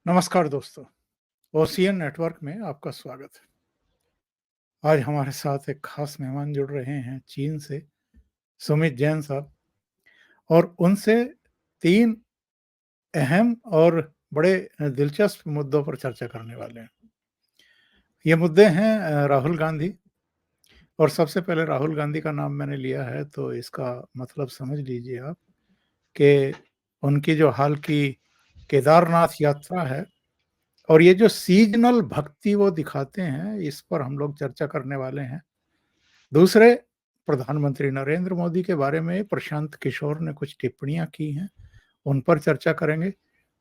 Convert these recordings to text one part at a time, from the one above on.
नमस्कार दोस्तों, ocean network में आपका स्वागत है। आज हमारे साथ एक खास मेहमान जुड़ रहे हैं चीन से, सुमित जैन साहब, और उनसे 3 अहम और बड़े दिलचस्प मुद्दों पर चर्चा करने वाले हैं। ये मुद्दे हैं राहुल गांधी, और सबसे पहले राहुल गांधी का नाम मैंने लिया है तो इसका मतलब समझ लीजिए आप कि उनकी जो हाल की केदारनाथ यात्रा है और ये जो सीजनल भक्ति वो दिखाते हैं, इस पर हम लोग चर्चा करने वाले हैं। दूसरे, प्रधानमंत्री नरेंद्र मोदी के बारे में प्रशांत किशोर ने कुछ टिप्पणियां की हैं, उन पर चर्चा करेंगे।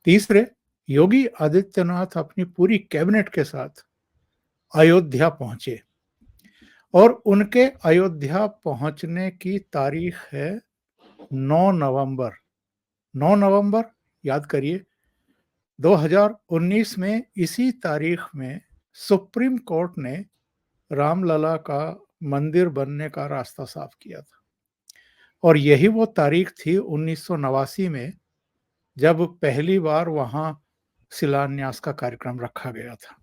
तीसरे, योगी आदित्यनाथ अपनी पूरी कैबिनेट के साथ अयोध्या पहुंचे और उनके अयोध्या पहुंचने की तारीख है 9 नवंबर। 9 नवंबर याद करिए, 2019 में इसी तारीख में सुप्रीम कोर्ट ने रामलला का मंदिर बनने का रास्ता साफ किया था, और यही वो तारीख थी 1989 में जब पहली बार वहां शिलान्यास का कार्यक्रम रखा गया था।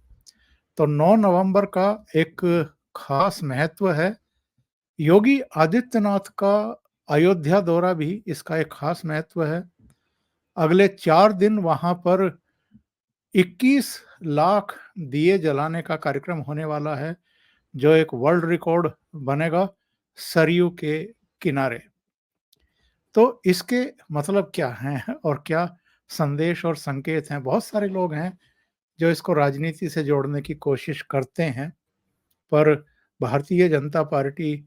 तो 9 नवंबर का एक खास महत्व है। योगी आदित्यनाथ का अयोध्या दौरा भी इसका एक खास महत्व है। अगले 4 दिन वहां पर 21 लाख दिए जलाने का कार्यक्रम होने वाला है, जो एक वर्ल्ड रिकॉर्ड बनेगा सरयू के किनारे। तो इसके मतलब क्या हैं और क्या संदेश और संकेत हैं? बहुत सारे लोग हैं जो इसको राजनीति से जोड़ने की कोशिश करते हैं, पर भारतीय जनता पार्टी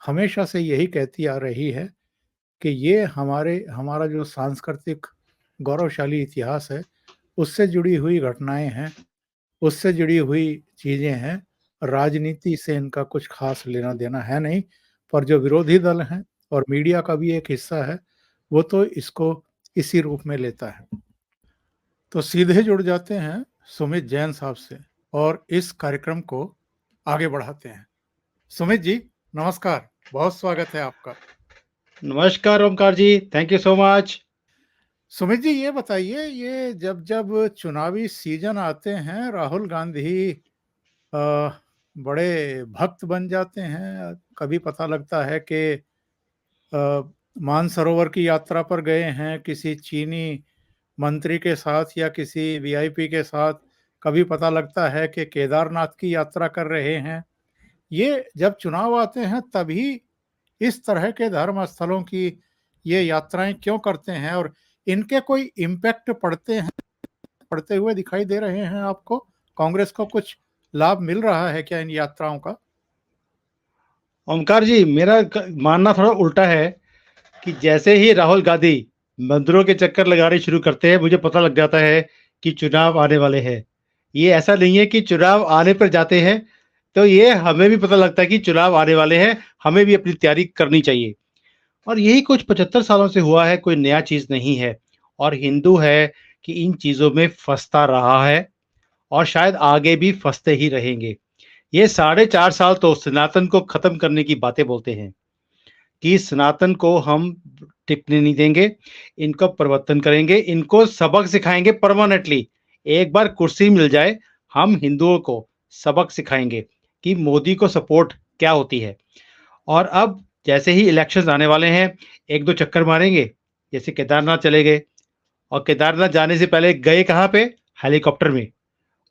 हमेशा से यही कहती आ रही है कि ये हमारा जो सांस्कृतिक गौरवशाली इतिहास है, उससे जुड़ी हुई घटनाएं हैं, उससे जुड़ी हुई चीजें हैं। राजनीति से इनका कुछ खास लेना देना है नहीं, पर जो विरोधी दल हैं और मीडिया का भी एक हिस्सा है, वो तो इसको इसी रूप में लेता है। तो सीधे जुड़ जाते हैं सुमित जैन साहब से और इस कार्यक्रम को आगे बढ़ाते हैं। सुमित जी, नमस्कार, बहुत स्वागत है आपका। नमस्कार Omkar ji, thank you so much. Sumit ji, ये बताइए, ये जब जब चुनावी सीजन आते हैं, राहुल गांधी बड़े भक्त बन जाते हैं। कभी पता लगता है कि मानसरोवर की यात्रा पर गए हैं किसी चीनी मंत्री के साथ या किसी वीआईपी के साथ, कभी पता लगता है कि केदारनाथ की यात्रा कर रहे हैं। ये जब चुनाव आते हैं तभी इस तरह के धर्म स्थलों की ये यात्राएं क्यों करते हैं, और इनके कोई इम्पैक्ट पड़ते हुए दिखाई दे रहे हैं आपको? कांग्रेस को कुछ लाभ मिल रहा है क्या इन यात्राओं का? ओमकार जी, मेरा मानना थोड़ा उल्टा है कि जैसे ही राहुल गांधी मंदिरों के चक्कर लगाने शुरू करते हैं, मुझे पता लग जाता है कि चुनाव आने वाले हैं। ये ऐसा नहीं है कि चुनाव आने पर जाते हैं, तो ये हमें भी पता लगता है कि चुनाव आने वाले हैं, हमें भी अपनी तैयारी करनी चाहिए। और यही कुछ 75 सालों से हुआ है, कोई नया चीज नहीं है। और हिंदू है कि इन चीजों में फंसता रहा है और शायद आगे भी फंसते ही रहेंगे। ये 4.5 साल तो सनातन को खत्म करने की बातें बोलते हैं कि सनातन को हम टिकने नहीं देंगे, इनको परिवर्तन करेंगे, इनको सबक सिखाएंगे परमानेंटली। एक बार कुर्सी मिल जाए, हम हिंदुओं को सबक सिखाएंगे कि मोदी को सपोर्ट क्या होती है। और अब जैसे ही इलेक्शंस आने वाले हैं, 1-2 चक्कर मारेंगे, जैसे केदारनाथ चले गए। और केदारनाथ जाने से पहले गए कहाँ पे? हेलीकॉप्टर में।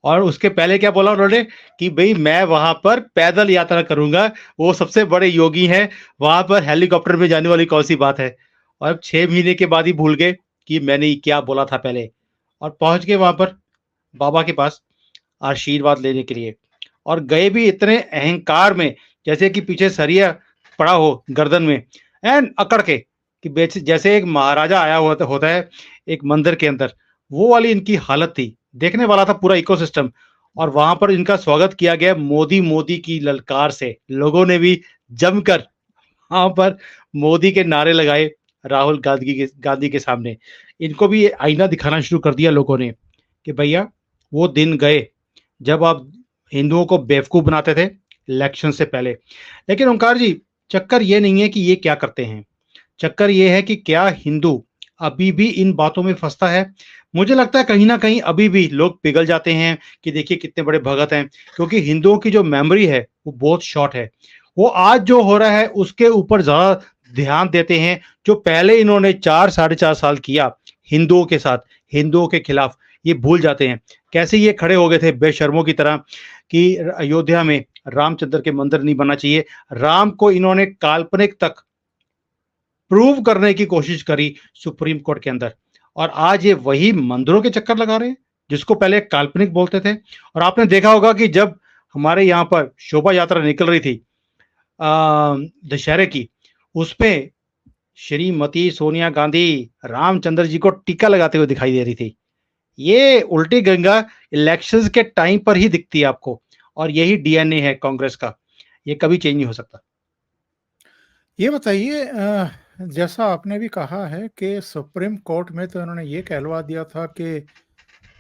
और उसके पहले क्या बोला उन्होंने कि भाई मैं वहां पर पैदल यात्रा करूंगा। वो सबसे बड़े योगी हैं, वहां पर हेलीकॉप्टर में जाने वाली कौन सी बात है। और अब 6 महीने के बाद ही भूल गए कि मैंने क्या बोला था पहले। और पहुंच गए वहां पर बाबा के पास आशीर्वाद लेने के लिए। और गए भी इतने अहंकार में, जैसे कि पीछे सरिया पड़ा हो गर्दन में, एन अकड़ के, कि जैसे एक महाराजा आया होता है एक मंदिर के अंदर। वो वाली इनकी हालत थी। देखने वाला था पूरा इकोसिस्टम। और वहां पर इनका स्वागत किया गया मोदी मोदी की ललकार से। लोगों ने भी जमकर वहां पर मोदी के नारे लगाए राहुल गांधी के सामने। इनको भी आईना दिखाना शुरू कर दिया लोगों ने कि भैया वो दिन गए जब आप हिंदुओं को बेवकूफ बनाते थे इलेक्शन से पहले। लेकिन ओंकार जी, चक्कर ये नहीं है कि ये क्या करते हैं, चक्कर ये है कि क्या हिंदू अभी भी इन बातों में फंसता है। मुझे लगता है कहीं न कहीं अभी भी लोग पिघल जाते हैं कि देखिए कितने बड़े भगत हैं, क्योंकि हिंदुओं की जो मेमोरी है, वो बहुत शॉर्ट है। वो आज जो हो रहा है उसके ऊपर ज़्यादा ध्यान देते हैं, जो पहले इन्होंने 4 साढ़े 4 साल किया हिंदुओं के साथ, हिंदुओं के खिलाफ, ये भूल जाते हैं। कैसे ये खड़े हो गए थे बेशर्मों की तरह कि अयोध्या में रामचंद्र के मंदिर नहीं बनना चाहिए। राम को इन्होंने काल्पनिक तक प्रूव करने की कोशिश करी सुप्रीम कोर्ट के अंदर, और आज ये वही मंदिरों के चक्कर लगा रहे हैं जिसको पहले काल्पनिक बोलते थे। और आपने देखा होगा कि जब हमारे यहाँ पर शोभा यात्रा निकल रही थी दशहरे की, उसपे श्रीमती सोनिया गांधी रामचंद्र जी को टीका लगाते हुए दिखाई दे रही थी। ये उल्टी गंगा इलेक्शंस के टाइम पर ही दिखती है आपको, और यही डीएनए है कांग्रेस का, ये कभी चेंज नहीं हो सकता। ये बताइए जैसा आपने भी कहा है कि सुप्रीम कोर्ट में तो इन्होंने ये कहलवा दिया था कि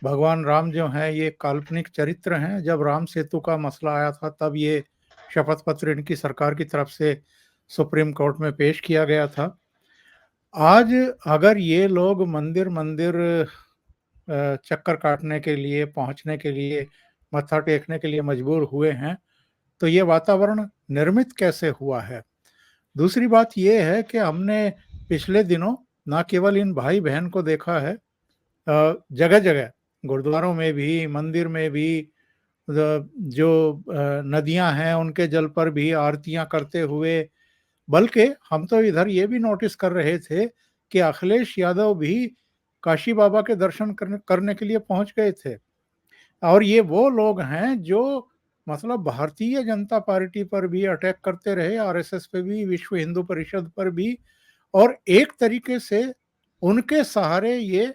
भगवान राम जो हैं ये काल्पनिक चरित्र हैं। जब राम सेतु का मसला आया था तब ये शपथ पत्र इनकी सरकार की तरफ से सुप्रीम कोर्ट में पेश किया गया था। आज अगर ये लोग मंदिर-मंदिर चक्कर काटने के लिए, पहुँचने के लिए, मत्था टेकने के लिए मजबूर हुए हैं, तो ये वातावरण निर्मित कैसे हुआ है? दूसरी बात ये है कि हमने पिछले दिनों ना केवल इन भाई-बहन को देखा है जगह-जगह गुरुद्वारों में भी, मंदिर में भी जो नदियाँ हैं उनके जल पर भी आरतियाँ करते हुए, बल्कि हम तो इधर ये भी नोटिस कर रहे थे कि अखिलेश यादव भी काशी बाबा के दर्शन करने करने के लिए पहुँच गए थे। और ये वो लोग हैं जो मतलब भारतीय जनता पार्टी पर भी अटैक करते रहे, आरएसएस पे भी, विश्व हिंदू परिषद पर भी, और एक तरीके से उनके सहारे ये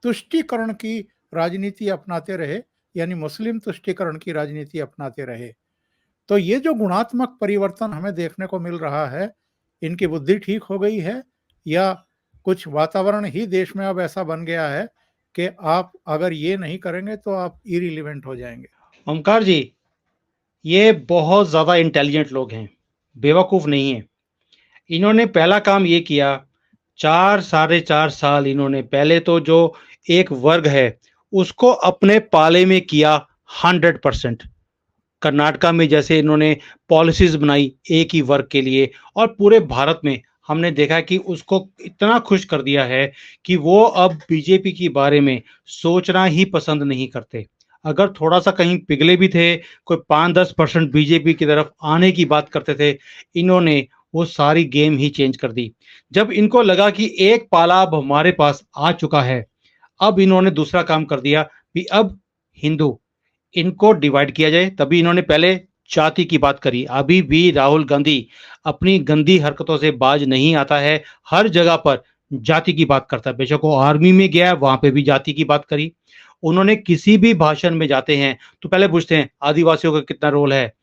तुष्टीकरण की राजनीति अपनाते रहे, यानी मुस्लिम तुष्टीकरण की राजनीति अपनाते रहे। तो ये जो गुणात्मक परिवर्तन हमें देखने को मिल रहा है, इनकी बुद्धि ठीक हो गई है या कुछ वातावरण ही देश में अब ऐसा बन गया है कि आप अगर ये नहीं करेंगे तो आप इर्रिलेवेंट हो जाएँगे? ओमकार जी, ये बहुत ज़्यादा इंटेलिजेंट लोग हैं, बेवकूफ़ नहीं हैं। इन्होंने पहला काम ये किया, 4 साढ़े 4 साल इन्होंने पहले तो जो एक वर्ग है, उसको अपने पाले में किया 100%। कर्नाटका में जैसे इन्होंने पॉलिसीज़ बनाई एक ही वर्ग के लिए, और पूरे भारत में हमने देखा कि उसको इतना खुश कर दिया है कि वो अब बीजेपी के बारे में सोचना ही पसंद नहीं करते। अगर थोड़ा-सा कहीं पिघले भी थे, कोई 5-10% बीजेपी की तरफ आने की बात करते थे, इन्होंने वो सारी गेम ही चेंज कर दी। जब इनको लगा कि एक पाला अब हमारे पास आ चुका है, अब इन्होंने दूसरा काम कर दिया कि अब हिंदू, इनको डिवाइड किया जाए। तभी इन्होंने पहले जाति की बात करी। अभी भी राहुल गांधी अपनी गंदी हरकतों से बाज नहीं आता है, हर जगह पर जाति की बात करता है। बेशक वो आर्मी में गया है, वहां पे भी जाति की बात करी। उन्होंने किसी भी भाषण में जाते हैं तो पहले पूछते हैं आदिवासियों का कितना रोल है,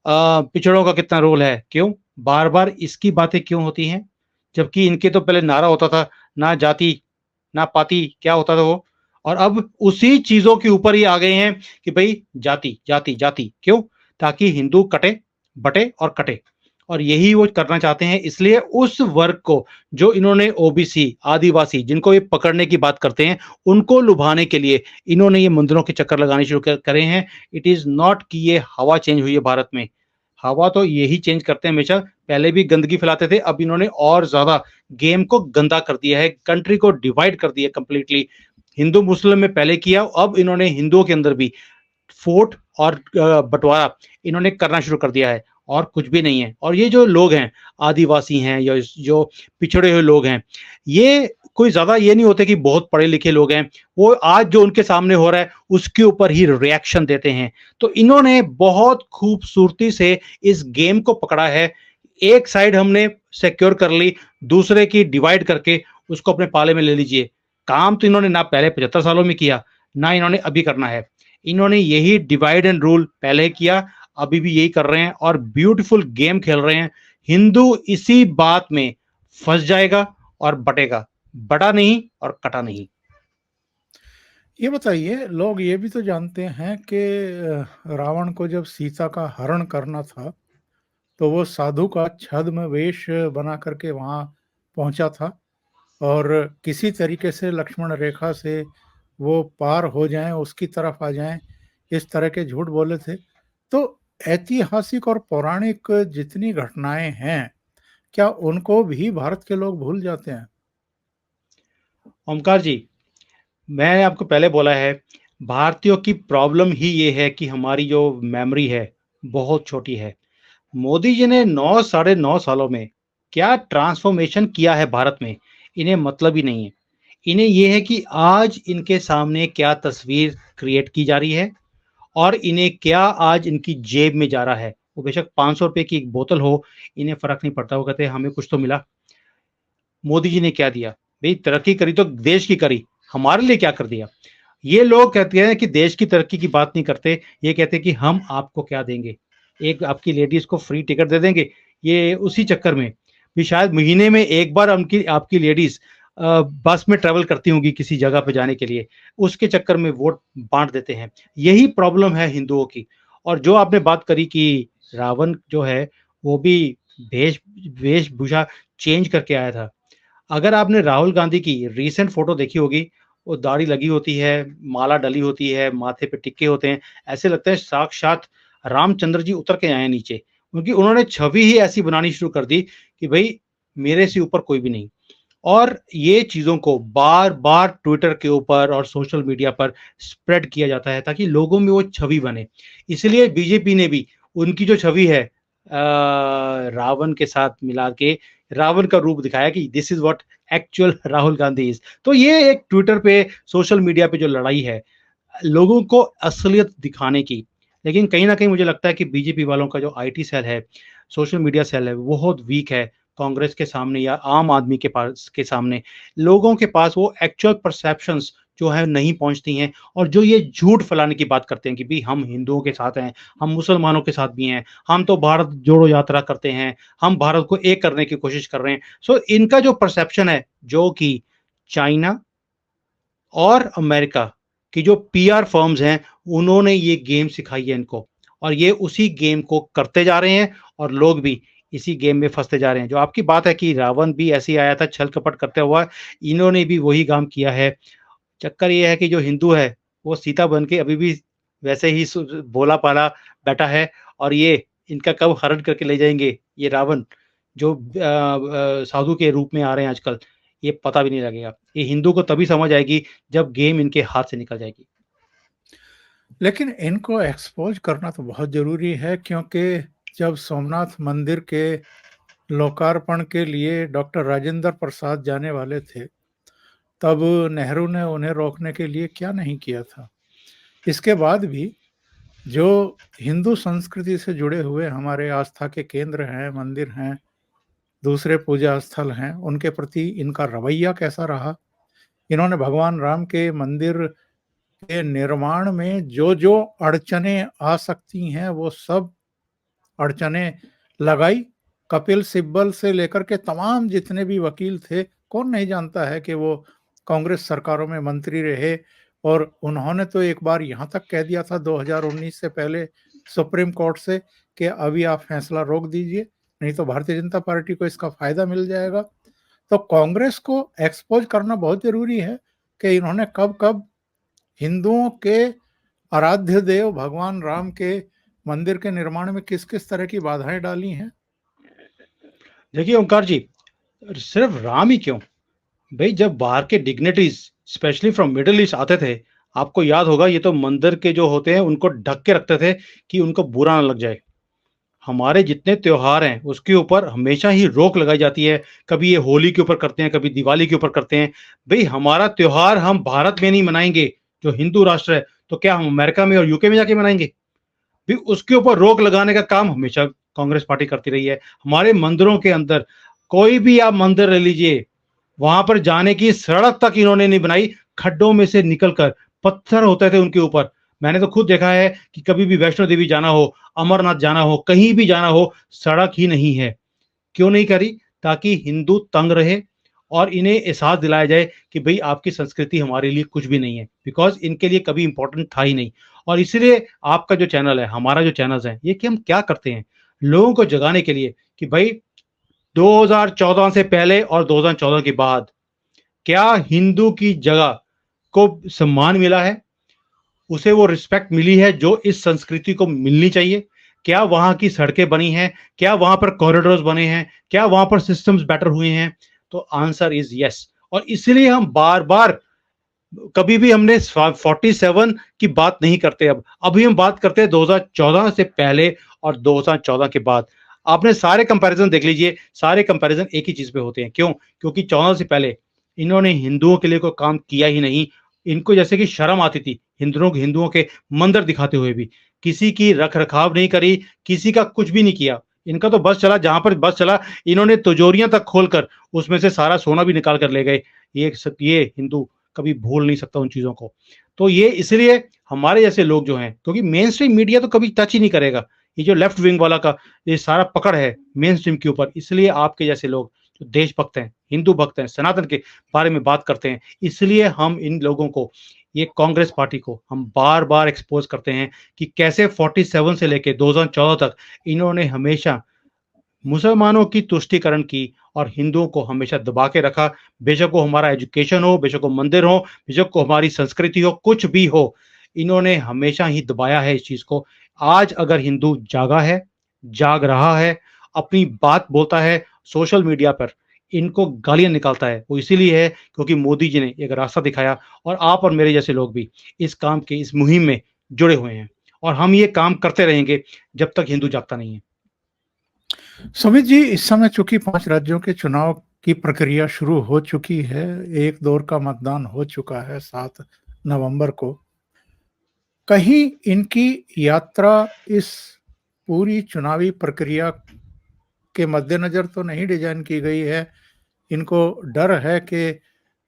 पिछड़ों का कितना रोल है। क्यों बार बार इसकी बातें क्यों होती हैं, जबकि इनके तो पहले नारा होता था ना जाति ना पाती, क्या होता था वो। और अब उसी चीजों के ऊपर ही आ गए हैं कि भाई जाति जाति जाति क्यों, ताकि हिंदू कटे बटे और कटे, और यही वो करना चाहते हैं। इसलिए उस वर्ग को जो इन्होंने ओबीसी आदिवासी जिनको ये पकड़ने की बात करते हैं, उनको लुभाने के लिए इन्होंने ये मंदिरों के चक्कर लगाने शुरू करे हैं। इट इज नॉट कि ये हवा चेंज हुई है भारत में, हवा तो यही चेंज करते हैं हमेशा। पहले भी गंदगी फैलाते थे, अब इन्होंने और ज्यादा गेम को गंदा कर दिया है, कंट्री को डिवाइड कर दिया कंप्लीटली। हिंदू मुस्लिम में पहले किया, अब इन्होंने हिंदुओं के अंदर भी फोट और बंटवारा इन्होंने करना शुरू कर दिया है, और कुछ भी नहीं है। और ये जो लोग हैं आदिवासी हैं या जो पिछड़े हुए लोग हैं, ये कोई ज्यादा ये नहीं होते कि बहुत पढ़े लिखे लोग हैं, वो आज जो उनके सामने हो रहा है उसके ऊपर ही रिएक्शन देते हैं। तो इन्होंने बहुत खूबसूरती से इस गेम को पकड़ा है। एक साइड हमने सिक्योर कर ली, दूसरे की डिवाइड करके उसको अपने पाले में ले लीजिए। काम तो इन्होंने ना पहले 75 सालों में किया, ना इन्होंने अभी करना है। इन्होंने यही डिवाइड एंड रूल पहले किया, अभी भी यही कर रहे हैं, और ब्यूटीफुल गेम खेल रहे हैं। हिंदू इसी बात में फंस जाएगा और बटेगा, बटा नहीं और कटा नहीं। ये बताइए, लोग ये भी तो जानते हैं कि रावण को जब सीता का हरण करना था, तो वो साधु का छद्म वेश बना करके वहाँ पहुँचा था और किसी तरीके से लक्ष्मण रेखा से वो पार हो जाएं, उसकी तरफ आ जाएं, इस तरह के झूठ बोले थे। तो ऐतिहासिक और पौराणिक जितनी घटनाएं हैं, क्या उनको भी भारत के लोग भूल जाते हैं? ओमकार जी, मैंने आपको पहले बोला है, भारतीयों की प्रॉब्लम ही ये है कि हमारी जो मेमोरी है, बहुत छोटी है। मोदी जी ने 9 साढ़े 9 सालों में क्या ट्रांसफॉर्मेशन किया है भारत में, इन्हें मतलब ही नहीं है। इन्हें ये है कि आज इनके सामने क्या तस्वीर क्रिएट की जा रही है और इन्हें क्या आज इनकी जेब में जा रहा है। वो बेशक 500 रुपए की एक बोतल हो, इन्हें फ़र्क नहीं पड़ता। वो कहते हैं हमें कुछ तो मिला। मोदी जी ने क्या दिया? भई तरक्की करी तो देश की करी, हमारे लिए क्या कर दिया? ये लोग कहते हैं कि देश की तरक्की की बात नहीं करते, ये कहते हैं कि हम आपको क्या देंगे? एक आपकी लेडीज़ को फ्री टिकट दे देंगे, ये उसी चक्कर में भी शायद महीने में एक बार उनकी आपकी लेडीज़ बस में ट्रैवल करती होंगी किसी जगह पे जाने के लिए, उसके चक्कर में वोट बाँट देते हैं। यही प्रॉब्लम है हिंदुओं की। और जो आपने बात करी कि रावण जो है, वो भी भेष वेशभूषा चेंज करके आया था। अगर आपने राहुल गांधी की रीसेंट फोटो देखी होगी, वो दाढ़ी लगी होती है, माला डली होती है, माथे पे टिक्के होते हैं, ऐसे लगता है साक्षात रामचंद्र जी उतर के आए हैं नीचे। क्योंकि उन्होंने छवि ही ऐसी बनानी शुरू कर दी कि भई मेरे से ऊपर कोई भी नहीं। और ये चीज़ों को बार-बार ट्विटर के ऊपर और सोशल मीडिया पर स्प्रेड किया जाता है ताकि लोगों में वो छवि बने। इसलिए बीजेपी ने भी उनकी जो छवि है रावण के साथ मिला के रावण का रूप दिखाया कि this is what actual Rahul Gandhi is. तो ये एक ट्विटर पे, सोशल मीडिया पे जो लड़ाई है, लोगों को असलियत दिखाने की। लेकिन कहीं न कहीं मुझे लगता है कि बीजेपी वालों का जो आईटी सेल है, सोशल मीडिया सेल है, वो बहुत वीक है कांग्रेस के सामने या आम आदमी के पास के सामने। लोगों के पास वो एक्चुअल परसेप्शंस जो है नहीं पहुँचती हैं और जो ये झूठ फैलाने की बात करते हैं कि भई हम हिंदुओं के साथ हैं, हम मुसलमानों के साथ भी हैं, हम तो भारत जोड़ो यात्रा करते हैं, हम भारत को एक करने की कोशिश कर रहे हैं। सो इनका जो परसेप्शन है, जो कि चाइना और अमेरिका की जो पीआर फर्म्स हैं, उन्होंने ये गेम सिखाई है इनको और ये उसी गेम को करते जा रहे हैं और लोग भी इसी गेम में फँसते जा रहे हैं। जो आपकी बात है कि रावण भी ऐसे ही आया था छल-कपट करते हुआ, इन्होंने भी वही काम किया है। चक्कर ये है कि जो हिंदू है, वो सीता बन के अभी भी वैसे ही भोला-भाला बैठा है और ये इनका कब हरण करके ले जाएँगे, ये रावण जो साधु के रूप में आ रहे हैं आजकल, ये पता भी नहीं लगेगा। ये हिंदू को तभी समझ आएगी जब गेम इनके हाथ से निकल जाएगी। लेकिन इनको एक्सपोज़ करना तो बहुत ज़रूरी है, क्योंकि जब सोमनाथ मंदिर के लोकार्पण के लिए डॉक्टर राजेंद्र प्रसाद जाने वाले थे, तब नेहरू ने उन्हें रोकने के लिए क्या नहीं किया था। इसके बाद भी जो हिंदू संस्कृति से जुड़े हुए हमारे आस्था के केंद्र हैं, मंदिर हैं, दूसरे पूजा स्थल हैं, उनके प्रति इनका रवैया कैसा रहा? इन्होंने भगवान राम के मंदिर के निर्माण में जो-जो अड़चनें आ सकती हैं, वो सब अड़चनें लगाई। कपिल सिब्बल से लेकर के तमाम जितने भी वकील थे, कौन नहीं जानता है कि वो कांग्रेस सरकारों में मंत्री रहे, और उन्होंने तो एक बार यहाँ तक कह दिया था 2019 से पहले सुप्रीम कोर्ट से कि अभी आप फैसला रोक दीजिए, नहीं तो भारतीय जनता पार्टी को इसका फ़ायदा मिल जाएगा। तो कांग्रेस को एक्सपोज़ करना बहुत ज़रूरी है कि इन्होंने कब-कब हिंदुओं के आराध्य देव भगवान राम के मंदिर के निर्माण में किस-किस तरह की बाधाएँ डाली हैं? देखिए ओंकार जी, सिर्फ राम ही क्यों? भई जब बाहर के dignitaries specially from middle east आते थे, आपको याद होगा ये तो मंदिर के जो होते हैं उनको ढक के रखते थे कि उनको बुरा ना लग जाए। हमारे जितने त्योहार हैं उसके ऊपर हमेशा ही रोक लगाई जाती है। कभी ये होली के ऊपर करते हैं, कभी दिवाली के ऊपर करते हैं। भई हमारा त्योहार हम भारत में नहीं मनाएँगे, जो हिंदू राष्ट्र है, तो क्या हम अमेरिका में और यूके में जाके मनाएँगे? भी उसके ऊपर रोक लगाने का काम हमेशा कांग्रेस पार्टी करती रही है। हमारे मंदिरों के अंदर कोई भी आप मंदिर ले लीजिए, वहाँ पर जाने की सड़क तक इन्होंने नहीं बनाई, खड्डों में से निकलकर पत्थर होते थे उनके ऊपर। मैंने तो खुद देखा है कि कभी भी वैष्णो देवी जाना हो, अमरनाथ जाना हो, कहीं भी जाना हो, सड़क ही नहीं है। क्यों नहीं करी? ताकि हिंदू तंग रहे और इन्हें एहसास दिलाया जाए कि भई आपकी संस्कृति हमारे लिए कुछ भी नहीं है, बिकॉज़ इनके लिए कभी इम्पोर्टेंट था ही नहीं। और इसलिए आपका जो चैनल है, हमारा जो चैनल्स है, ये कि हम क्या करते हैं, लोगों को जगाने के लिए कि भई 2014 से पहले और 2014 के बाद क्या हिंदू की जगह को सम्मान मिला है, उसे वो रिस्पेक्ट मिली है जो इस संस्कृति को मिलनी चाहिए? क्या वहाँ की सड़कें बनी हैं? क्या वहाँ पर कॉरिडोर्स बने हैं? क्या वहाँ पर सिस्टम्स बेटर हुए हैं? तो आंसर इज़ येस। और इसीलिए हम बार-बार कभी भी हमने 47 की बात नहीं करते अब। अभी हम बात करते हैं 2014 से पहले और 2014 के बाद। आपने सारे कंपैरिज़न देख लीजिए, सारे कंपैरिज़न एक ही चीज़ पे होते हैं। क्यों? क्योंकि 14 से पहले इन्होंने हिंदुओं के लिए कोई काम किया ही नहीं। इनको जैसे कि शर्म आती थी हिंदुओं के मंदिर दिखाते हुए भी। किसी की रख-रखाव नहीं करी, किसी का कुछ भी नहीं किया। इनका तो बस चला, जहाँ पर बस चला, इन्होंने तिजोरियाँ तक खोलकर उसमें से सारा सोना भी निकाल कर ले गए। ये हिंदू कभी भूल नहीं सकता उन चीज़ों को। तो ये इसलिए हमारे जैसे लोग जो हैं, क्योंकि मेन स्ट्रीम मीडिया तो कभी टच ही नहीं करेगा। ये जो लेफ्ट विंग वाला का ये सारा पकड़ है मेन स्ट्रीम के ऊपर, इसलिए आपके जैसे लोग जो देशभक्त हैं, हिंदू भक्त हैं, सनातन के बारे में बात करते हैं, इसलिए हम इन लोगों को, ये कांग्रेस पार्टी को हम बार-बार एक्सपोज़ करते हैं कि कैसे 47 से लेके 2014 तक इन्होंने हमेशा मुसलमानों की तुष्टीकरण की और हिंदुओं को हमेशा दबा के रखा। बेशक वो हमारा एजुकेशन हो, बेशक वो मंदिर हो, बेशक वो हमारी संस्कृति हो, कुछ भी हो, इन्होंने हमेशा ही दबाया है इस चीज़ को। आज अगर हिंदू जागा है, जाग रहा है, अपनी बात बोलता है सोशल मीडिया पर, इनको गालियाँ निकालता है, वो इसीलिए है क्योंकि मोदी जी ने एक रास्ता दिखाया और आप और मेरे जैसे लोग भी इस काम के, इस मुहिम में जुड़े हुए हैं और हम ये काम करते रहेंगे जब तक हिंदू जागता नहीं है। सुमित जी, इस समय चूंकि 5 राज्यों के चुनाव की प्रक्रिया शुरू हो चुकी है, एक दौर का मतदान हो चुका है 7 नवंबर को। कहीं इनकी यात्रा इस पूरी चुनावी प्रक्रिया के मद्देनजर तो नहीं डिजाइन की गई है। इनको डर है कि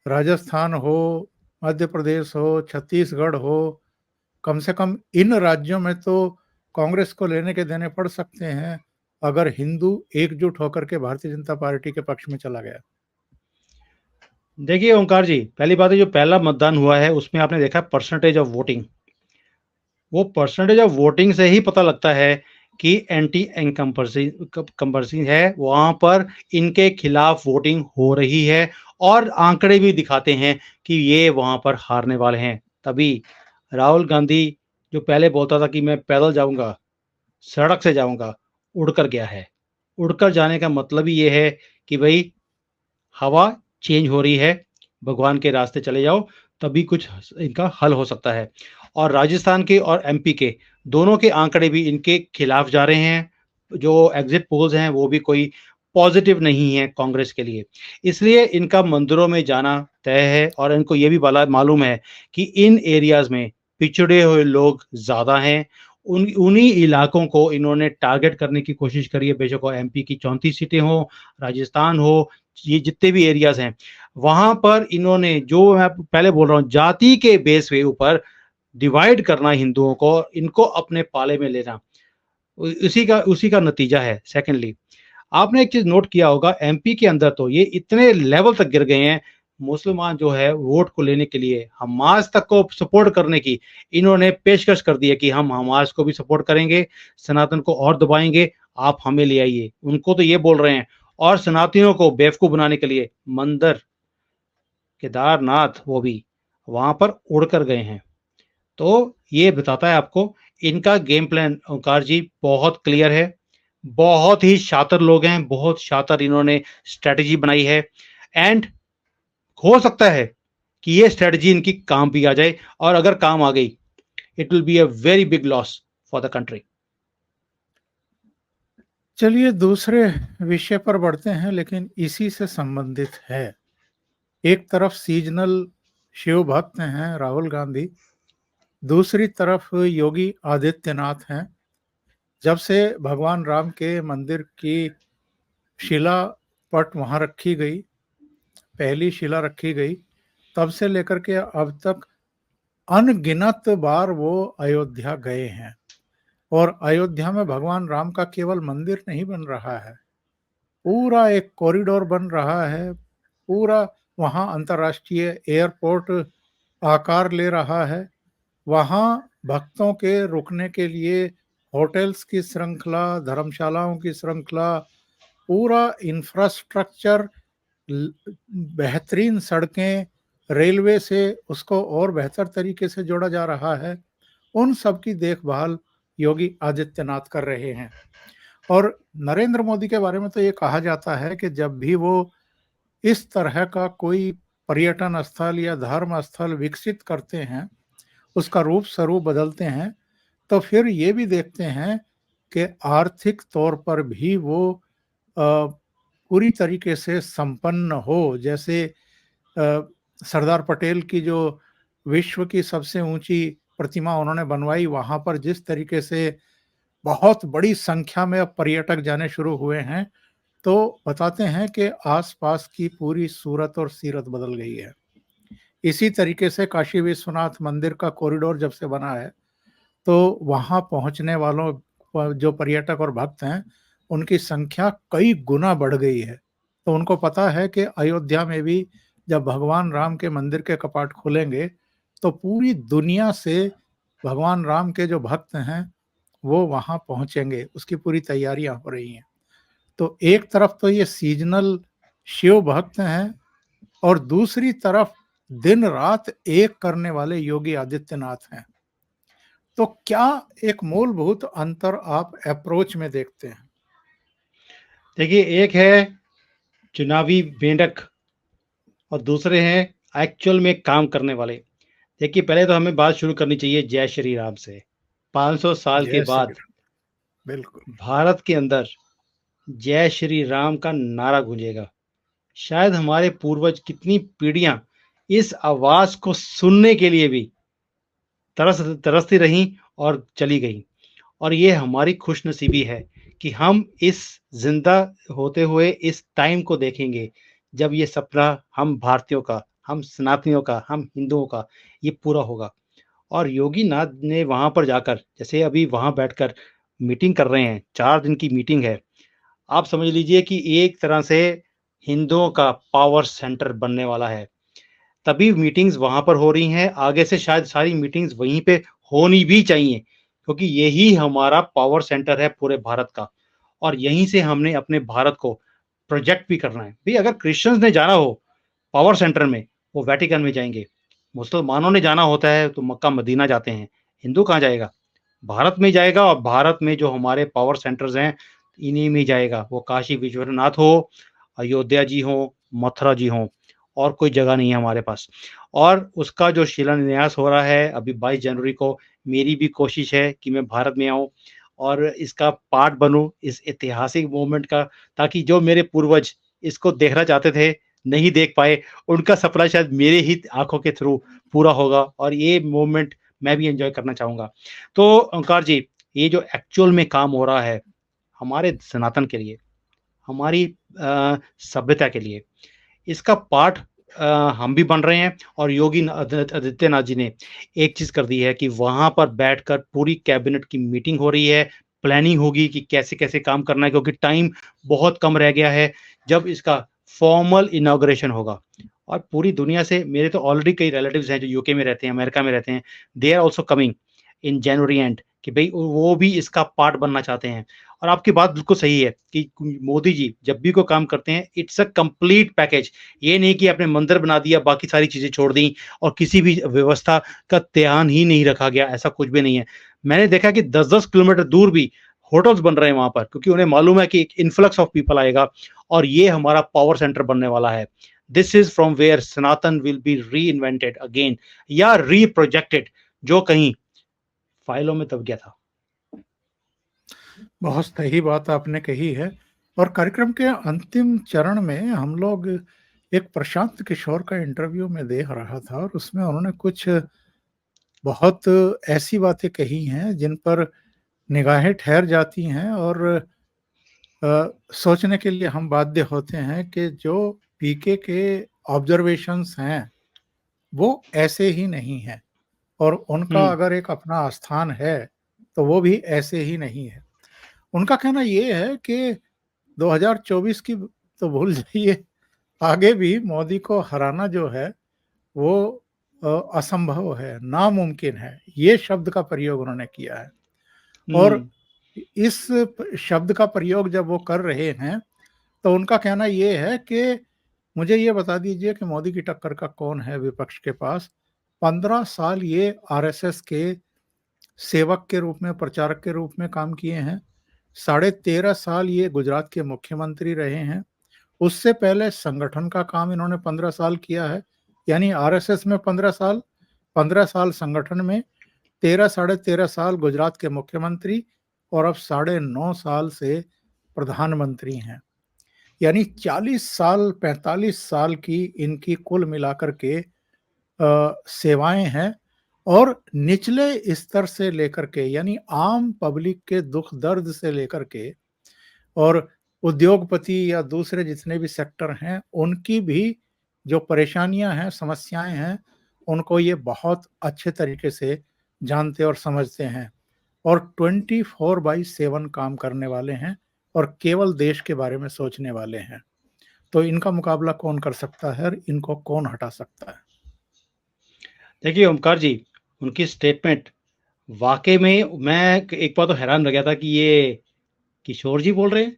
राजस्थान हो, मध्य प्रदेश हो, छत्तीसगढ़ हो, कम से कम इन राज्यों में तो कांग्रेस को लेने के देने पड़ सकते हैं अगर हिंदू एकजुट होकर के भारतीय जनता पार्टी के पक्ष में चला गया। देखिए ओंकार जी, पहली बात है जो पहला मतदान हुआ है उसमें आपने देखा परसेंटेज ऑफ वोटिंग, वो परसेंटेज ऑफ वोटिंग से ही पता लगता है कि एंटी इनकम्बेंसी है, वहाँ पर इनके खिलाफ वोटिंग हो रही है और आंकड़े भी दिखाते हैं कि ये वहाँ पर हारने वाले हैं। तभी राहुल गांधी जो पहले बोलता था कि मैं पैदल जाऊँगा, सड़क से जाऊँगा, उड़कर गया है। उड़कर जाने का मतलब ही ये है कि भई हवा चेंज हो रही है, भगवान के रास्ते चले जाओ, तभी कुछ इनका हल हो सकता है। और राजस्थान के और एमपी के दोनों के आंकड़े भी इनके खिलाफ जा रहे हैं। जो एग्जिट पोल्स हैं वो भी कोई पॉजिटिव नहीं है कांग्रेस के लिए। इसलिए इनका मंदिरों में जाना तय है और इनको ये भी भला मालूम है कि इन एरियाज़ में पिछड़े हुए लोग ज़्यादा हैं। उन्हीं इलाकों को इन्होंने टारगेट करने की कोशिश करी है, बेशक वो एमपी की 34 सीटें हों, राजस्थान हो, ये जितने भी एरियाज़ हैं, वहाँ पर इन्होंने जो मैं पहले बोल रहा हूँ जाति के बेस पे ऊपर डिवाइड करना हिंदुओं को, इनको अपने पाले में लेना, उसी का नतीजा है। सेकंडली आपने एक चीज़ नोट किया होगा एमपी के अंदर तो ये इतने लेवल तक गिर गए हैं, मुसलमान जो है वोट को लेने के लिए हमास तक को सपोर्ट करने की इन्होंने पेशकश कर दी है कि हम हमास को भी सपोर्ट करेंगे, सनातन को और दबाएँगे, आप हमें ले आइए। उनको तो ये बोल रहे हैं और सनातनियों को बेवकूफ़ बनाने के लिए मंदिर, केदारनाथ वो भी वहाँ पर उड़ कर गए हैं। तो ये बताता है आपको इनका गेम प्लान ओंकार जी बहुत क्लियर है। बहुत ही शातिर लोग हैं, बहुत शातिर इन्होंने स्ट्रैटेजी बनाई है एंड हो सकता है कि ये स्ट्रैटेजी इनकी काम भी आ जाए और अगर काम आ गई, it will be a very big loss for the country. चलिए दूसरे विषय पर बढ़ते हैं, लेकिन इसी से संबंधित है। एक तरफ सीजनल शिव भक्त हैं राहुल गांधी, दूसरी तरफ योगी आदित्यनाथ हैं। जब से भगवान राम के मंदिर की शिला पट वहां रखी गई, पहली शिला रखी गई, तब से लेकर के अब तक अनगिनत बार वो अयोध्या गए हैं। और अयोध्या में भगवान राम का केवल मंदिर नहीं बन रहा है, पूरा एक कॉरिडोर बन रहा है, पूरा वहाँ अंतर्राष्ट्रीय एयरपोर्ट आकार ले रहा है। वहाँ भक्तों के रुकने के लिए होटल्स की श्रृंखला, धर्मशालाओं की श्रृंखला, पूरा इंफ्रास्ट्रक्चर, बेहतरीन सड़कें, रेलवे से उसको और बेहतर तरीके से जोड़ा जा रहा है, उन सब की देखभाल योगी आदित्यनाथ कर रहे हैं। और नरेंद्र मोदी के बारे में तो ये कहा जाता है कि जब भी वो इस तरह का कोई पर्यटन स्थल या धर्म स्थल विकसित करते हैं, उसका रूप स्वरूप बदलते हैं, तो फिर ये भी देखते हैं कि आर्थिक तौर पर भी वो पूरी तरीके से संपन्न हो। जैसे सरदार पटेल की जो विश्व की सबसे ऊंची प्रतिमा उन्होंने बनवाई, वहां पर जिस तरीके से बहुत बड़ी संख्या में अब पर्यटक जाने शुरू हुए हैं, तो बताते हैं कि आसपास की पूरी सूरत और सीरत बदल गई है। इसी तरीके से काशी विश्वनाथ मंदिर का कॉरिडोर जब से बना है, तो वहां पहुंचने वालों जो पर्यटक और भक्त हैं, उनकी संख्या कई गुना बढ़ गई है। तो उनको पता है कि अयोध्या में भी जब भगवान राम के मंदिर के कपाट खुलेंगे, तो पूरी दुनिया से भगवान राम के जो भक्त हैं वो वहां पहुंचेंगे। उसकी पूरी तैयारियां हो रही हैं। तो एक तरफ तो ये सीजनल शिव भक्त हैं, और दूसरी तरफ दिन रात एक करने वाले योगी आदित्यनाथ हैं। तो क्या एक मूलभूत अंतर आप अप्रोच में देखते हैं? देखिए, एक है चुनावी मेंढक और दूसरे हैं एक्चुअल में काम करने वाले। देखिए, पहले तो हमें बात शुरू करनी चाहिए जय श्री राम से। 500 साल के जय श्री बाद राम। बिल्कुल। भारत के अंदर जय श्री राम का नारा गूंजेगा। शायद हमारे पूर्वज कितनी पीढ़ियां इस आवाज को सुनने के लिए भी तरसती रहीं और चली गईं। और ये हमारी खुशनसीबी है कि हम इस जिंदा होते हुए इस टाइम को देखेंगे जब ये सपना हम भारतीयों का, हम सनातनियों का, हम हिंदुओं का ये पूरा होगा। और योगी नाथ ने वहां पर जाकर, जैसे अभी वहां बैठकर मीटिंग कर रहे हैं, 4 दिन की मीटिंग है। आप समझ लीजिए कि एक तरह से हिंदुओं का पावर सेंटर बनने वाला है। तभी मीटिंग्स वहां पर हो रही हैं। आगे से शायद सारी मीटिंग्स वहीं पे होनी भी चाहिए, क्योंकि यही हमारा पावर सेंटर है पूरे भारत का। और यहीं से हमने अपने भारत को प्रोजेक्ट भी करना है। भाई, अगर क्रिश्चियंस ने जाना हो पावर सेंटर में, वो वेटिकन में जाएंगे। मुसलमानों ने जाना होता है तो मक्का मदीना जाते हैं। हिंदू कहाँ जाएगा? भारत में जाएगा। और भारत में जो हमारे पावर सेंटर्स हैं, इन्हीं में जाएगा। वो काशी विश्वनाथ हो, अयोध्या जी हो, मथुरा जी हो, और कोई जगह नहीं है हमारे पास। और उसका जो शिलान्यास हो रहा है अभी 22 जनवरी को, मेरी भी कोशिश है कि मैं भारत में आऊं और इसका पार्ट बनूं, इस ऐतिहासिक मोमेंट का, ताकि जो मेरे पूर्वज इसको देखना चाहते थे, नहीं देख पाए, उनका सपना शायद मेरे ही आंखों के थ्रू पूरा होगा। और ये मोमेंट मैं भी एंजॉय करना चाहूंगा। तो ओंकार जी, ये जो एक्चुअल में काम हो रहा है हमारे सनातन के लिए, हमारी सभ्यता के लिए, इसका पार्ट हम भी बन रहे हैं। और योगी आदित्यनाथ जी ने एक चीज कर दी है कि वहां पर बैठकर पूरी कैबिनेट की मीटिंग हो रही है। प्लानिंग होगी कि कैसे कैसे काम करना है, क्योंकि टाइम बहुत कम रह गया है जब इसका फॉर्मल इनॉग्रेशन होगा। और पूरी दुनिया से मेरे तो ऑलरेडी कई रिलेटिव्स हैं जो यूके में रहते हैं, अमेरिका में रहते हैं। They are also coming in January and, कि भाई वो भी इसका पार्ट बनना चाहते हैं। और आपकी बात बिल्कुल सही है कि मोदी जी जब भी कोई काम करते हैं, इट्स अ कंप्लीट पैकेज। ये नहीं कि आपने मंदिर बना दिया, बाकी सारी चीजें छोड़ दी और किसी भी व्यवस्था का ध्यान ही नहीं रखा गया। ऐसा कुछ भी नहीं है। मैंने देखा कि 10-10 किलोमीटर दूर भी होटल्स बन रहे हैं वहां पर, क्योंकि उन्हें मालूम है कि एक इन्फ्लक्स ऑफ पीपल आएगा और ये हमारा पावर सेंटर बनने वाला है। This is from where Sanatan will be reinvented again, या रीप्रोजेक्टेड, जो कहीं फाइलों में दब गया था। बहुत सही बात आपने कही है। और कार्यक्रम के अंतिम चरण में हम लोग एक प्रशांत किशोर का इंटरव्यू में देख रहा था, और उसमें उन्होंने कुछ बहुत ऐसी बातें कही हैं जिन पर निगाहें ठहर जाती हैं, और सोचने के लिए हम बाध्य होते हैं कि जो पीके के ऑब्जर्वेशंस हैं वो ऐसे ही नहीं हैं, और उनका हम्म। अगर एक अपना स्थान है तो वो भी ऐसे ही नहीं है। उनका कहना ये है कि 2024 की तो भूल जाइए, आगे भी मोदी को हराना जो है वो असंभव है, नामुमकिन है। ये शब्द का प्रयोग उन्होंने किया है। और हम्म। इस शब्द का प्रयोग जब वो कर रहे हैं, तो उनका कहना ये है कि मुझे ये बता दीजिए कि मोदी की टक्कर का कौन है विपक्ष के पास? 15 साल ये आरएसएस के सेवक के रूप में, प्रचारक के रूप में काम किए हैं। 13.5 साल ये गुजरात के मुख्यमंत्री रहे हैं। उससे पहले संगठन का काम इन्होंने 15 साल किया है, यानी आरएसएस में 15 साल, 15 साल संगठन में, 13 साढ़े 13 साल गुजरात के मुख्यमंत्री और अब 9.5 साल से प्रधानमंत्री हैं। यानी 40 साल, 45 साल की इनकी कुल मिलाकर के सेवाएं हैं और निचले स्तर से लेकर के, यानी आम पब्लिक के दुख दर्द से लेकर के और उद्योगपति या दूसरे जितने भी सेक्टर हैं, उनकी भी जो परेशानियां हैं, समस्याएं हैं, उनको ये बहुत अच्छे तरीके से जानते और समझते हैं और 24/7 काम करने वाले हैं और केवल देश के बारे में सोचने वाले हैं। तो इनका मुकाबला कौन कर सकता है और इनको कौन हटा सकता है? देखिए ओमकार जी, उनकी स्टेटमेंट वाकई में मैं एक बार तो हैरान रह गया था कि ये किशोर जी बोल रहे हैं,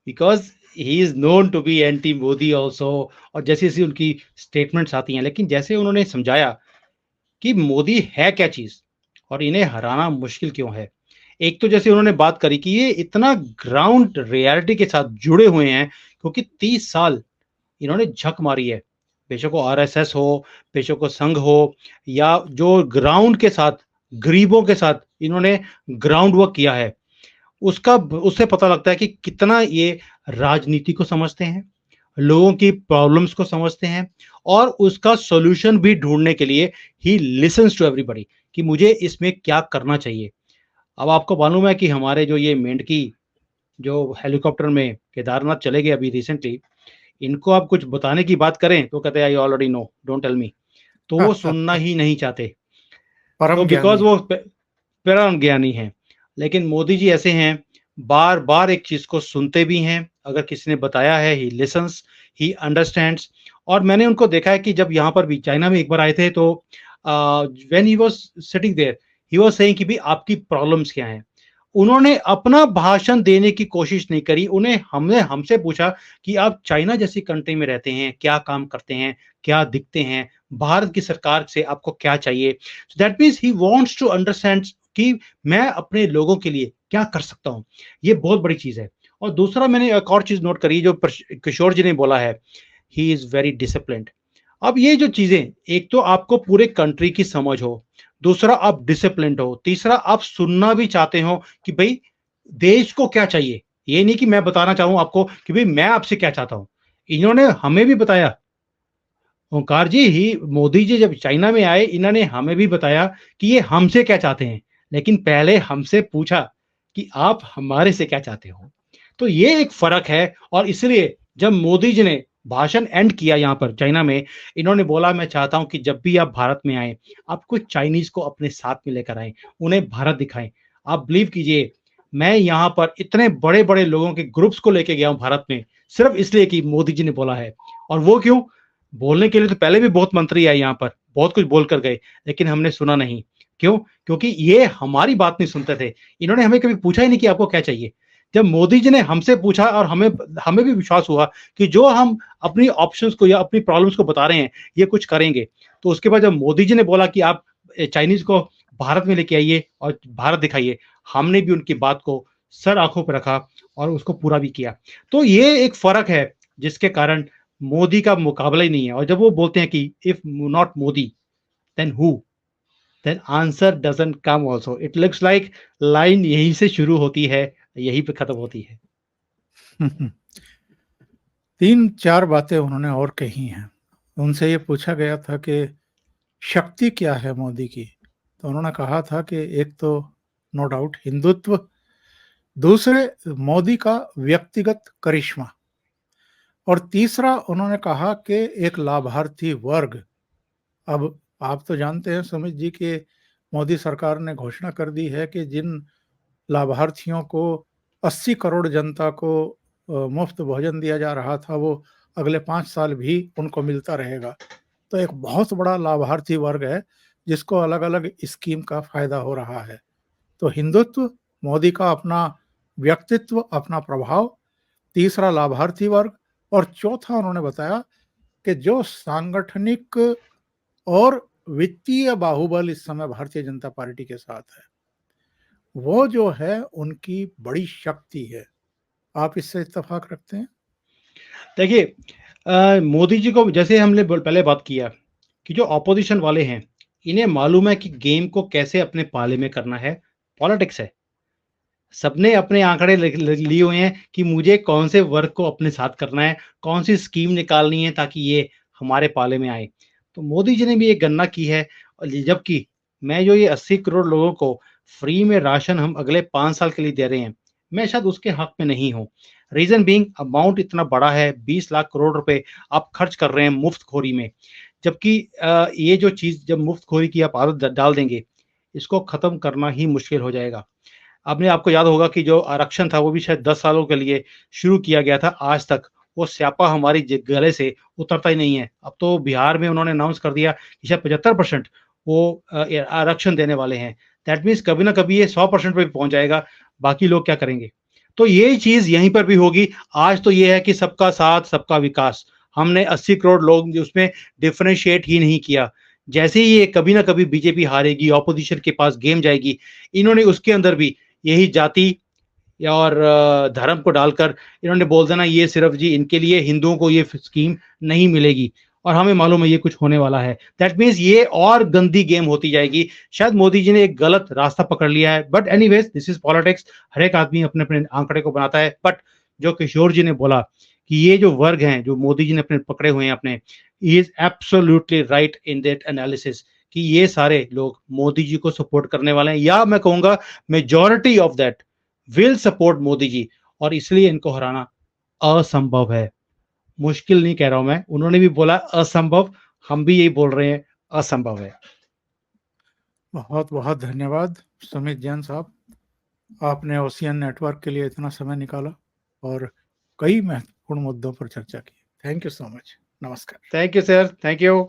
because he is known to be anti Modi also. और जैसी जैसी उनकी स्टेटमेंट्स आती हैं, लेकिन जैसे उन्होंने समझाया कि मोदी है क्या चीज और इन्हें हराना मुश्किल क्यों है। एक तो जैसे उन्होंने बात करी कि ये इतना ग्राउंड रियलिटी के साथ जुड़े हुए हैं, क्योंकि 30 साल इन्होंने झक मारी है, बेशक वो आरएसएस हो, बेशक वो संघ हो, या जो ग्राउंड के साथ, गरीबों के साथ इन्होंने ग्राउंड वर्क किया है, उसका उससे पता लगता है कि कितना ये राजनीति को समझते हैं, लोगों की प्रॉब्लम्स को समझते हैं और उसका सॉल्यूशन भी ढूंढने के लिए ही लिसन्स टू एवरीबॉडी कि मुझे इसमें क्या करना चाहिए। अब आपको मालूम है कि हमारे जो ये मेंढकी जो हेलीकॉप्टर में केदारनाथ चले गए अभी रिसेंटली, इनको आप कुछ बताने की बात करें तो कहते हैं I already know, don't tell me. तो वो सुनना ही नहीं चाहते, तो परम बिकॉज ज्ञानी। वो परम ज्ञानी हैं। लेकिन मोदी जी ऐसे हैं, बार बार एक चीज को सुनते भी हैं, अगर किसी ने बताया है ही लिसन्स, ही अंडरस्टैंड्स। और मैंने उनको देखा है कि जब यहाँ पर भी चाइना में एक बार आए थे तो when he was sitting there, he was saying कि भी आपकी प्रॉब्लम्स क्या हैं। उन्होंने अपना भाषण देने की कोशिश नहीं करी, उन्हें हमने हमसे पूछा कि आप चाइना जैसी कंट्री में रहते हैं, क्या काम करते हैं, क्या दिखते हैं, भारत की सरकार से आपको क्या चाहिए। That means he wants to understand कि मैं अपने लोगों के लिए क्या कर सकता हूं। ये बहुत बड़ी चीज है। और दूसरा मैंने एक और चीज नोट करी जो किशोर जी ने बोला है, ही इज वेरी डिसिप्लिन्ड। अब ये जो चीजें, एक तो आपको पूरे कंट्री की समझ हो, दूसरा आप डिसिप्लिन्ड हो, तीसरा आप सुनना भी चाहते हो कि भाई देश को क्या चाहिए। ये नहीं कि मैं बताना चाहूं आपको कि भाई मैं आपसे क्या चाहता हूं। इन्होंने हमें भी बताया, ओंकार जी ही मोदी जी जब चाइना में आए, इन्होंने हमें भी बताया कि ये हमसे क्या चाहते हैं, लेकिन पहले हमसे पूछा कि आप हमारे से क्या चाहते हो। तो ये एक फर्क है। और इसलिए जब मोदी जी ने भाषण एंड किया यहाँ पर चाइना में, इन्होंने बोला मैं चाहता हूं कि जब भी आप भारत में आए, आप कुछ चाइनीज को अपने साथ में लेकर आए, उन्हें भारत दिखाएं। आप बिलीव कीजिए, मैं यहाँ पर इतने बड़े बड़े लोगों के ग्रुप्स को लेके गया हूं भारत में, सिर्फ इसलिए कि मोदी जी ने बोला है। और वो क्यों? बोलने के लिए तो पहले भी बहुत मंत्री आए यहाँ पर, बहुत कुछ बोल कर गए, लेकिन हमने सुना नहीं। क्यों? क्योंकि ये हमारी बात नहीं सुनते थे। इन्होंने हमें कभी पूछा ही नहीं कि आपको क्या चाहिए। जब मोदी जी ने हमसे पूछा और हमें हमें भी विश्वास हुआ कि जो हम अपनी ऑप्शंस को या अपनी प्रॉब्लम्स को बता रहे हैं ये कुछ करेंगे, तो उसके बाद जब मोदी जी ने बोला कि आप चाइनीज को भारत में लेके आइए और भारत दिखाइए, हमने भी उनकी बात को सर आंखों पर रखा और उसको पूरा भी किया। तो ये एक फर्क है जिसके कारण मोदी का मुकाबला ही नहीं है। और जब वो बोलते हैं कि if not Modi then who, then answer doesn't come also. It looks like line यहीं से शुरू होती है, यहीं पे खत्म होती है। 3-4 बातें उन्होंने और कही हैं। उनसे ये पूछा गया था कि शक्ति क्या है मोदी की, तो उन्होंने कहा था कि एक तो नो डाउट हिंदुत्व, दूसरे मोदी का व्यक्तिगत करिश्मा और तीसरा उन्होंने कहा कि एक लाभार्थी वर्ग। अब आप तो जानते हैं सुमित जी कि मोदी सरकार ने घोषणा कर दी है कि जिन लाभार्थियों को 80 करोड़ जनता को मुफ्त भोजन दिया जा रहा था वो अगले 5 साल भी उनको मिलता रहेगा। तो एक बहुत बड़ा लाभार्थी वर्ग है जिसको अलग-अलग स्कीम का फायदा हो रहा है। तो हिंदुत्व, मोदी का अपना व्यक्तित्व, अपना प्रभाव, तीसरा लाभार्थी वर्ग और चौथा उन्होंने बताया कि जो सांगठनिक और वित्तीय बाहुबल इस समय भारतीय जनता पार्टी के साथ है, वो जो है उनकी बड़ी शक्ति है। आप इससे इत्तेफाक रखते हैं? देखिए, मोदी जी को जैसे हमने पहले बात किया कि जो ऑपोजिशन वाले हैं, इन्हें मालूम है कि गेम को कैसे अपने पाले में करना है, पॉलिटिक्स है। सबने अपने आंकड़े लिए हुए हैं कि मुझे कौन से वर्ग को अपने साथ करना है, कौन सी स्कीम निकालनी है ताकि ये हमारे पाले में आए। तो मोदी जी ने भी एक गणना की है, और जबकि मैं जो ये 80 करोड़ लोगों को फ्री में राशन हम अगले 5 साल के लिए दे रहे हैं, मैं शायद उसके हक में नहीं हूँ। रीजन बीइंग अमाउंट इतना बड़ा है, 20 लाख करोड़ रुपए आप खर्च कर रहे हैं मुफ्तखोरी में। जबकि ये जो चीज़ जब मुफ्तखोरी की आप आदत डाल देंगे, इसको खत्म करना ही मुश्किल हो जाएगा। आपको याद होगा कि जो आरक्षण था वो भी शायद 10 सालों के लिए शुरू किया गया था, आज तक वो स्यापा हमारी गले से उतरता ही नहीं है। अब तो बिहार में उन्होंने अनाउंस कर दिया कि शायद 75% वो आरक्षण देने वाले हैं। दैट मीन्स कभी ना कभी ये 100% पे भी पहुंच जाएगा, बाकी लोग क्या करेंगे? तो ये चीज यहीं पर भी होगी। आज तो ये है कि सबका साथ सबका विकास, हमने 80 करोड़ लोग उसमें डिफरेंशिएट ही नहीं किया। जैसे ही ये कभी ना कभी बीजेपी हारेगी, ऑपोजिशन के पास गेम जाएगी, इन्होंने उसके अंदर भी यही जाति या और धर्म को डालकर इन्होंने बोल देना ये सिर्फ जी इनके लिए, हिंदुओं को ये स्कीम नहीं मिलेगी, और हमें मालूम है ये कुछ होने वाला है। दैट मीन्स ये और गंदी गेम होती जाएगी। शायद मोदी जी ने एक गलत रास्ता पकड़ लिया है, but anyways this is politics. हर एक आदमी अपने अपने आंकड़े को बनाता है। बट जो किशोर जी ने बोला कि ये जो वर्ग हैं जो मोदी जी ने अपने पकड़े हुए हैं अपने, is absolutely right in that analysis कि ये सारे लोग मोदी जी को सपोर्ट करने वाले हैं, या मैं कहूंगा majority of that will support Modi ji, और इसलिए इनको हराना असंभव है। मुश्किल नहीं कह रहा हूं मैं, उन्होंने भी बोला असंभव, हम भी यही बोल रहे हैं असंभव है। बहुत बहुत धन्यवाद सुमित जैन साहब, आपने ओशियन नेटवर्क के लिए इतना समय निकाला और कई महत्वपूर्ण मुद्दों पर चर्चा की। Thank you so much. नमस्कार। Thank you sir, thank you.